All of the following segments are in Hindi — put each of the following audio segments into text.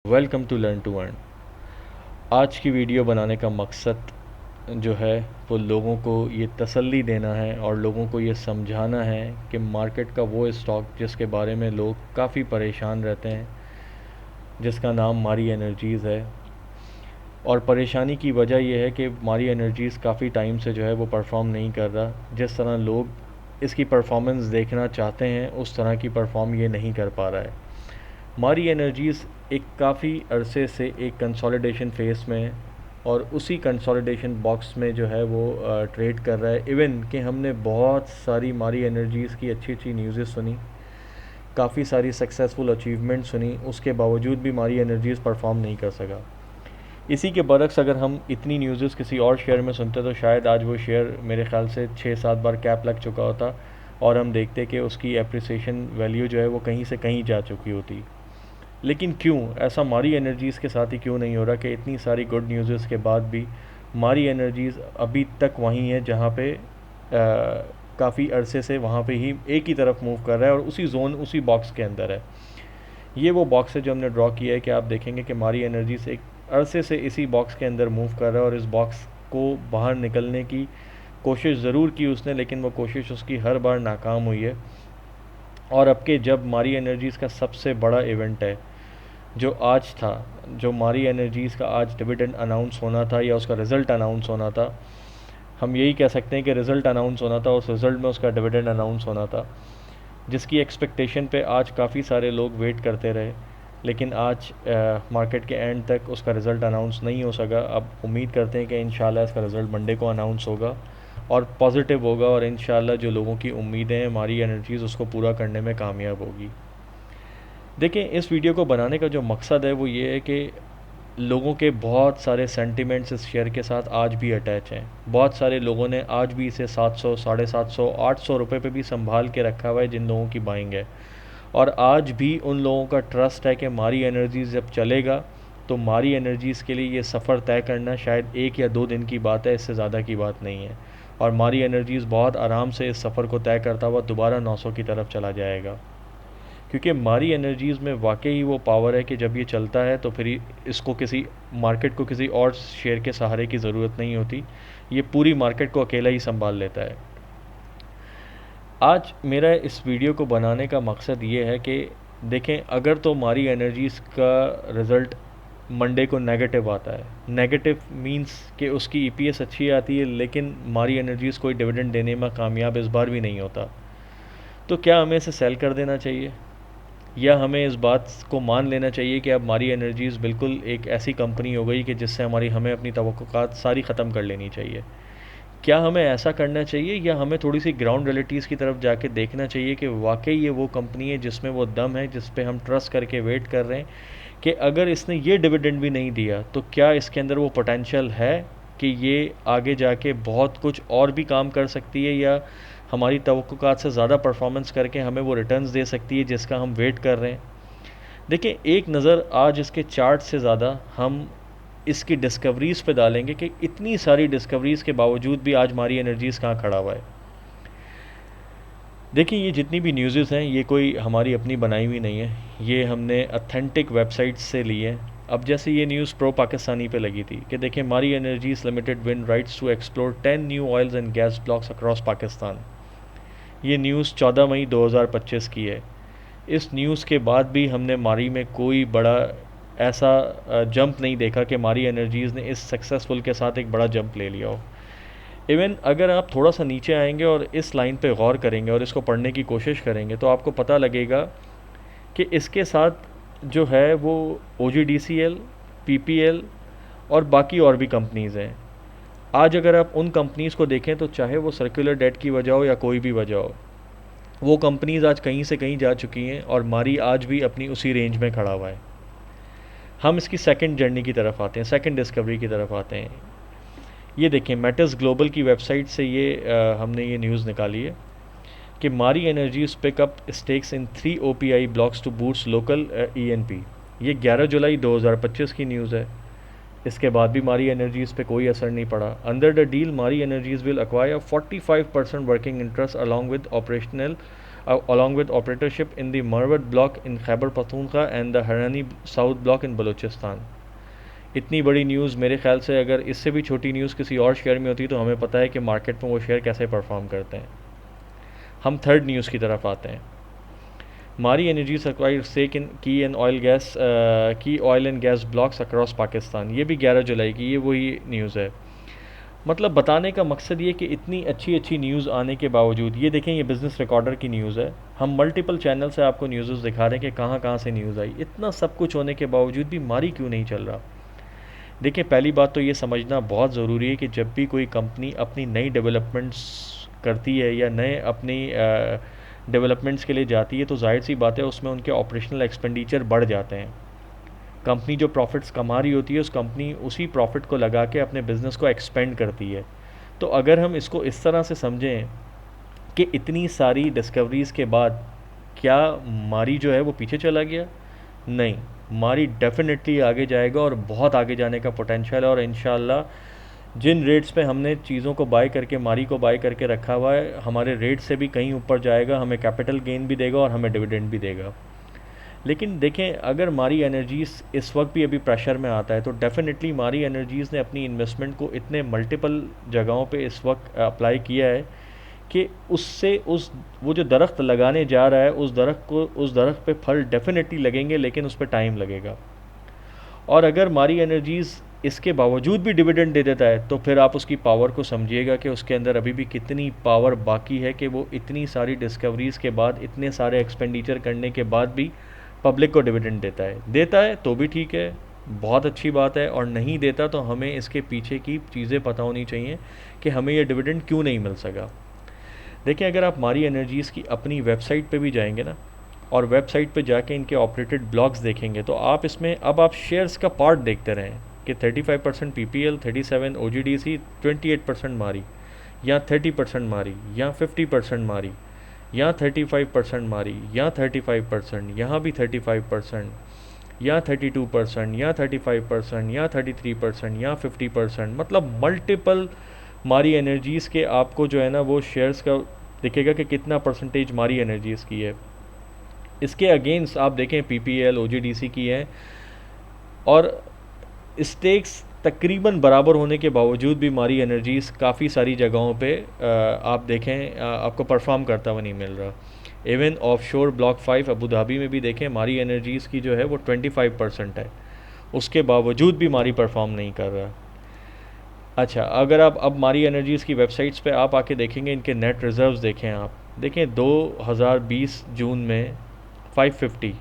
Welcome to learn to earn. आज की वीडियो बनाने का मकसद जो है वो लोगों को ये तसल्ली देना है और लोगों को ये समझाना है कि मार्केट का वो स्टॉक जिसके बारे में लोग काफ़ी परेशान रहते हैं, जिसका नाम मारी एनर्जीज़ है। और परेशानी की वजह यह है कि मारी एनर्जीज़ काफ़ी टाइम से जो है वो परफॉर्म नहीं कर रहा। जिस तरह लोग इसकी परफॉर्मेंस देखना चाहते हैं उस तरह की परफॉर्म ये नहीं कर पा रहा है। मारी एनर्जीज़ एक काफ़ी अरसे से एक कंसोलिडेशन फेस में है और उसी कंसोलिडेशन बॉक्स में जो है वो ट्रेड कर रहा है। इवन कि हमने बहुत सारी मारी एनर्जीज़ की अच्छी अच्छी न्यूज़ें सुनी, काफ़ी सारी सक्सेसफुल अचीवमेंट सुनी, उसके बावजूद भी मारी एनर्जीज़ परफॉर्म नहीं कर सका। इसी के बरक्स अगर हम इतनी न्यूज़ेस किसी और शेयर में सुनते तो शायद आज वो शेयर मेरे ख्याल से 6-7 बार कैप लग चुका होता और हम देखते कि उसकी एप्रिसिएशन वैल्यू जो है वो कहीं से कहीं जा चुकी होती। लेकिन क्यों ऐसा मारी एनर्जीज़ के साथ ही क्यों नहीं हो रहा कि इतनी सारी गुड न्यूज़ के बाद भी मारी एनर्जीज़ अभी तक वहीं है जहाँ पे काफ़ी अरसे से वहाँ पे ही एक ही तरफ मूव कर रहा है और उसी जोन उसी बॉक्स के अंदर है। ये वो बॉक्स है जो हमने ड्रॉ किया है कि आप देखेंगे कि मारी एनर्जीज़ एक अरसे से इसी बॉक्स के अंदर मूव कर रहा है और इस बॉक्स को बाहर निकलने की कोशिश ज़रूर की उसने, लेकिन वो कोशिश उसकी हर बार नाकाम हुई है। और अब के जब मारी एनर्जीज़ का सबसे बड़ा इवेंट है जो आज था, जो मारी एनर्जीज़ का आज डिविडेंड अनाउंस होना था या उसका रिज़ल्ट अनाउंस होना था, हम यही कह सकते हैं कि रिज़ल्ट अनाउंस होना था, उस रिज़ल्ट में उसका डिविडेंड अनाउंस होना था, जिसकी एक्सपेक्टेशन पे आज काफ़ी सारे लोग वेट करते रहे। लेकिन आज मार्केट के एंड तक उसका रिज़ल्ट अनाउंस नहीं हो सका। अब उम्मीद करते हैं कि इंशाल्लाह इसका रिज़ल्ट मंडे को अनाउंस होगा और पॉजिटिव होगा और इंशाल्लाह जो लोगों की उम्मीदें हैं मारी एनर्जीज़ उसको पूरा करने में कामयाब होगी। देखिए, इस वीडियो को बनाने का जो मकसद है वो ये है कि लोगों के बहुत सारे सेंटिमेंट्स इस शेयर के साथ आज भी अटैच हैं। बहुत सारे लोगों ने आज भी इसे 700, 750, 800 रुपये पे भी संभाल के रखा हुआ है जिन लोगों की बाइंग है। और आज भी उन लोगों का ट्रस्ट है कि मारी एनर्जीज़ जब चलेगा तो मारी एनर्जीज़ के लिए ये सफ़र तय करना शायद 1 या 2 दिन की बात है, इससे ज़्यादा की बात नहीं है। और मारी एनर्जीज़ बहुत आराम से इस सफ़र को तय करता हुआ दोबारा 900 की तरफ चला जाएगा, क्योंकि मारी एनर्जीज़ में वाकई वो पावर है कि जब ये चलता है तो फिर इसको किसी मार्केट को किसी और शेयर के सहारे की ज़रूरत नहीं होती, ये पूरी मार्केट को अकेला ही संभाल लेता है। आज मेरा इस वीडियो को बनाने का मकसद ये है कि देखें, अगर तो मारी एनर्जीज़ का रिज़ल्ट मंडे को नेगेटिव आता है, नेगेटिव मींस कि उसकी ईपीएस अच्छी आती है लेकिन मारी एनर्जीज़ कोई डिविडेंड देने में कामयाब इस बार भी नहीं होता, तो क्या हमें इसे सेल कर देना चाहिए या हमें इस बात को मान लेना चाहिए कि अब मारी एनर्जीज़ बिल्कुल एक ऐसी कंपनी हो गई कि जिससे हमें अपनी तवक्कुआत सारी ख़त्म कर लेनी चाहिए? क्या हमें ऐसा करना चाहिए या हमें थोड़ी सी ग्राउंड रियलिटीज़ की तरफ जाके देखना चाहिए कि वाकई ये वो कंपनी है जिसमें वो दम है, जिस पे हम ट्रस्ट करके वेट कर रहे हैं कि अगर इसने ये डिविडेंड भी नहीं दिया तो क्या इसके अंदर वो पोटेंशियल है कि ये आगे जाके बहुत कुछ और भी काम कर सकती है या हमारी तवक्कुआत से ज़्यादा परफॉर्मेंस करके हमें वो रिटर्न्स दे सकती है जिसका हम वेट कर रहे हैं। देखिए, एक नज़र आज इसके चार्ट से ज़्यादा हम इसकी डिस्कवरीज़ पे डालेंगे कि इतनी सारी डिस्कवरीज़ के बावजूद भी आज मारी एनर्जीज़ कहाँ खड़ा हुआ है। देखिए, ये जितनी भी न्यूज़ेस हैं ये कोई हमारी अपनी बनाई हुई नहीं है, ये हमने अथेंटिक वेबसाइट्स से ली है। अब जैसे ये न्यूज़ प्रो पाकिस्तानी पे लगी थी कि देखिए, Mari energies limited win rights to explore 10 new oils and gas blocks across Pakistan. ये न्यूज़ 14 मई 2025 की है। इस न्यूज़ के बाद भी हमने मारी में कोई बड़ा ऐसा जंप नहीं देखा कि मारी एनर्जीज़ ने इस सक्सेसफुल के साथ एक बड़ा जंप ले लिया हो। इवन अगर आप थोड़ा सा नीचे आएंगे और इस लाइन पे गौर करेंगे और इसको पढ़ने की कोशिश करेंगे तो आपको पता लगेगा कि इसके साथ जो है वो OGDCL, PPL और बाकी और भी कंपनीज़ हैं। आज अगर आप उन कंपनीज़ को देखें तो चाहे वो सर्कुलर डेट की वजह हो या कोई भी वजह हो, वो कंपनीज़ आज कहीं से कहीं जा चुकी हैं और मारी आज भी अपनी उसी रेंज में खड़ा हुआ है। हम इसकी सेकंड जर्नी की तरफ आते हैं, सेकंड डिस्कवरी की तरफ आते हैं। ये देखें, मैटर्स ग्लोबल की वेबसाइट से ये हमने ये न्यूज़ निकाली है कि Mari energies pick up stakes in 3 OPI blocks to boost local ENP। ये 11 जुलाई 2025 की न्यूज़ है। इसके बाद भी मारी एनर्जीज़ पे कोई असर नहीं पड़ा। अंडर द डील मारी energies will acquire 45% working interest along with operational along with operatorship in the Marwat block in Khyber Pakhtunkhwa and the Harani South block in Balochistan. इतनी बड़ी न्यूज़ मेरे ख्याल से अगर इससे भी छोटी न्यूज़ किसी और शेयर में होती तो हमें पता है कि मार्केट में वो शेयर कैसे परफॉर्म करते हैं। हम थर्ड न्यूज़ की तरफ आते हैं। मारी एनर्जीज एक्वायर्ड स्टेक इन की oil and gas blocks across Pakistan. ये भी 11 जुलाई की, ये वही न्यूज़ है। मतलब बताने का मकसद ये कि इतनी अच्छी अच्छी न्यूज़ आने के बावजूद, ये देखें ये बिज़नेस रिकॉर्डर की न्यूज़ है, हम मल्टीपल चैनल से आपको न्यूज़ दिखा रहे हैं कि कहाँ कहाँ से न्यूज़ आई। इतना सब कुछ होने के बावजूद भी मारी क्यों नहीं चल रहा? देखिए पहली बात तो ये समझना बहुत ज़रूरी है कि जब भी कोई कंपनी अपनी नई डेवलपमेंट्स करती है या नए अपनी डेवलपमेंट्स के लिए जाती है तो जाहिर सी बात है उसमें उनके ऑपरेशनल एक्सपेंडिचर बढ़ जाते हैं। कंपनी जो प्रॉफिट्स कमा रही होती है उस कंपनी उसी प्रॉफिट को लगा के अपने बिज़नेस को एक्सपेंड करती है। तो अगर हम इसको इस तरह से समझें कि इतनी सारी डिस्कवरीज़ के बाद क्या मारी जो है वो पीछे चला गया? नहीं, मारी डेफिनेटली आगे जाएगा और बहुत आगे जाने का पोटेंशियल है। और इंशाल्लाह जिन रेट्स पे हमने चीज़ों को बाय करके मारी को बाय करके रखा हुआ है, हमारे रेट से भी कहीं ऊपर जाएगा, हमें कैपिटल गेन भी देगा और हमें डिविडेंड भी देगा। लेकिन देखें अगर मारी एनर्जीज़ इस वक्त भी अभी प्रेशर में आता है तो डेफिनेटली मारी एनर्जीज़ ने अपनी इन्वेस्टमेंट को इतने मल्टीपल जगहों पे इस वक्त अप्लाई किया है कि उससे वो जो दरख्त लगाने जा रहा है उस दरख्त पे फल डेफिनेटली लगेंगे, लेकिन उस पर टाइम लगेगा। और अगर मारी एनर्जीज़ इसके बावजूद भी डिविडेंड दे देता है तो फिर आप उसकी पावर को समझिएगा कि उसके अंदर अभी भी कितनी पावर बाकी है कि वो इतनी सारी डिस्कवरीज़ के बाद, इतने सारे एक्सपेंडिचर करने के बाद भी पब्लिक को डिविडेंड देता है तो भी ठीक है, बहुत अच्छी बात है। और नहीं देता तो हमें इसके पीछे की चीज़ें पता होनी चाहिए कि हमें ये डिविडेंड क्यों नहीं मिल सका। देखिए अगर आप मारी एनर्जीज़ की अपनी वेबसाइट पे भी जाएंगे ना और वेबसाइट पे जाके इनके ऑपरेटेड ब्लॉग्स देखेंगे तो आप इसमें अब आप शेयर्स का पार्ट देखते रहें कि 35% PPL, 37 OGDC, 28% मारी, या 30% मारी, या 50% मारी, या 35% मारी, या 35%, यहाँ भी 35%, या 32%, या 35%, या 33%, या 50%। मतलब मल्टीपल मारी एनर्जीज़ के आपको जो है ना वो शेयर्स का दिखेगा कि कितना परसेंटेज मारी एनर्जीज़ की है। इसके अगेंस्ट आप देखें PPL, OGDC की है और स्टेक्स तकरीबन बराबर होने के बावजूद भी मारी एनर्जीज़ काफ़ी सारी जगहों पे आप देखें आपको परफॉर्म करता हुआ नहीं मिल रहा। Even offshore block 5 Abu Dhabi में भी देखें मारी एनर्जीज़ की जो है वो 25% है, उसके बावजूद भी मारी परफॉर्म नहीं कर रहा। अच्छा अगर आप अब मारी एनर्जीज़ की वेबसाइट्स पे आप आके देखेंगे, इनके नेट रिज़र्व्स देखें, आप देखें 2020 जून में 550,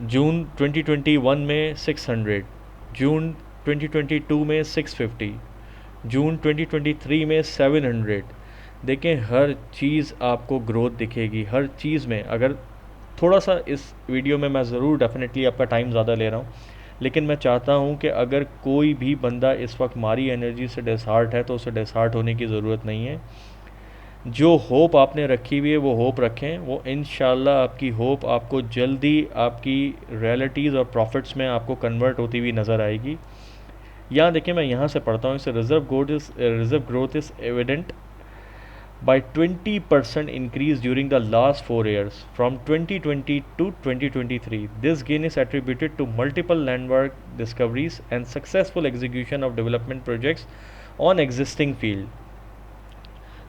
जून 2021 में 600, जून 2022 में 650, जून 2023 में 700। देखें हर चीज़ आपको ग्रोथ दिखेगी, हर चीज़ में। अगर थोड़ा सा इस वीडियो में मैं ज़रूर डेफिनेटली आपका टाइम ज़्यादा ले रहा हूँ, लेकिन मैं चाहता हूँ कि अगर कोई भी बंदा इस वक्त मारी एनर्जी से डिसहार्ट है तो उसे डिसहार्ट होने की ज़रूरत नहीं है। जो होप आपने रखी हुई है वो होप रखें, वो इंशाल्लाह आपकी होप आपको जल्दी आपकी रियलिटीज़ और प्रॉफिट्स में आपको कन्वर्ट होती हुई नज़र आएगी। यहाँ देखिए मैं यहाँ से पढ़ता हूँ, इसे reserve growth is evident by 20% increase during the last 4 years from 2020 to 2023. This gain is attributed to multiple landmark discoveries and successful execution of development projects on existing field.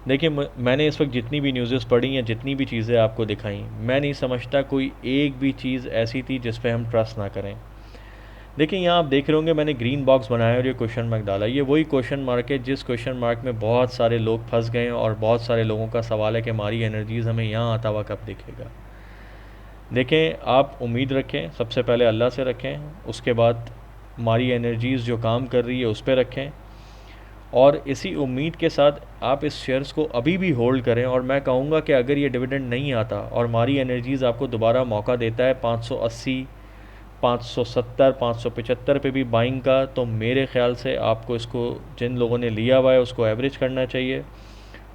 देखिए मैंने इस वक्त जितनी भी न्यूज़ेस पढ़ी या जितनी भी चीज़ें आपको दिखाई, मैं नहीं समझता कोई एक भी चीज़ ऐसी थी जिस पे हम ट्रस्ट ना करें। देखिए यहाँ आप देख रहे होंगे मैंने ग्रीन बॉक्स बनाया और ये क्वेश्चन मार्क डाला। ये वही क्वेश्चन मार्क है जिस क्वेश्चन मार्क में बहुत सारे लोग फंस गए हैं और बहुत सारे लोगों का सवाल है कि मारी एनर्जीज़ हमें यहाँ आता हुआ कब दिखेगा। देखें आप उम्मीद रखें, सबसे पहले अल्लाह से रखें, उसके बाद मारी एनर्जीज़ जो काम कर रही है उस पर रखें और इसी उम्मीद के साथ आप इस शेयर्स को अभी भी होल्ड करें। और मैं कहूँगा कि अगर ये डिविडेंड नहीं आता और मारी एनर्जीज़ आपको दोबारा मौका देता है 580, 570, 575 पे भी बाइंग का, तो मेरे ख्याल से आपको इसको जिन लोगों ने लिया हुआ है उसको एवरेज करना चाहिए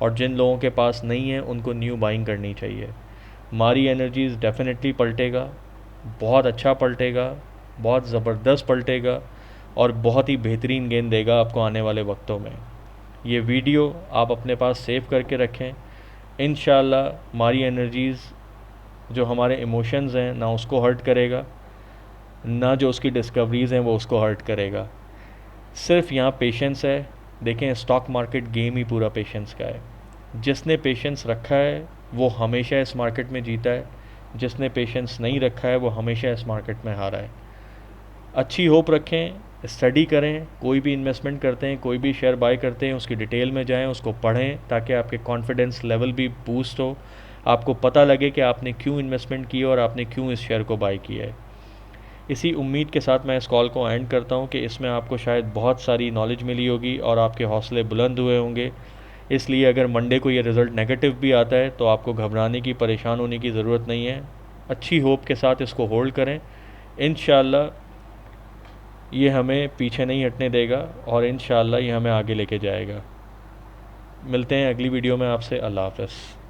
और जिन लोगों के पास नहीं है उनको न्यू बाइंग करनी चाहिए। मारी एनर्जीज़ डेफिनेटली पलटेगा, बहुत अच्छा पलटेगा, बहुत ज़बरदस्त पलटेगा और बहुत ही बेहतरीन गेंद देगा आपको आने वाले वक्तों में। ये वीडियो आप अपने पास सेव करके रखें, इंशाल्लाह हमारी एनर्जीज़, जो हमारे इमोशंस हैं, ना उसको हर्ट करेगा, ना जो उसकी डिस्कवरीज़ हैं वो उसको हर्ट करेगा। सिर्फ यहाँ पेशेंस है। देखें, स्टॉक मार्केट गेम ही पूरा पेशेंस का है। जिसने पेशेंस रखा है वो हमेशा इस मार्केट में जीता है, जिसने पेशेंस नहीं रखा है वो हमेशा इस मार्केट में हारा है। अच्छी होप रखें, स्टडी करें, कोई भी इन्वेस्टमेंट करते हैं, कोई भी शेयर बाय करते हैं, उसकी डिटेल में जाएं, उसको पढ़ें, ताकि आपके कॉन्फिडेंस लेवल भी बूस्ट हो, आपको पता लगे कि आपने क्यों इन्वेस्टमेंट की और आपने क्यों इस शेयर को बाय किया है। इसी उम्मीद के साथ मैं इस कॉल को एंड करता हूँ कि इसमें आपको शायद बहुत सारी नॉलेज मिली होगी और आपके हौसले बुलंद हुए होंगे। इसलिए अगर मंडे को ये रिज़ल्ट नेगेटिव भी आता है तो आपको घबराने की, परेशान होने की ज़रूरत नहीं है। अच्छी होप के साथ इसको होल्ड करें। इंशाल्लाह ये हमें पीछे नहीं हटने देगा और इंशाल्लाह ये हमें आगे लेके जाएगा। मिलते हैं अगली वीडियो में आपसे। अल्लाह हाफ़िज़।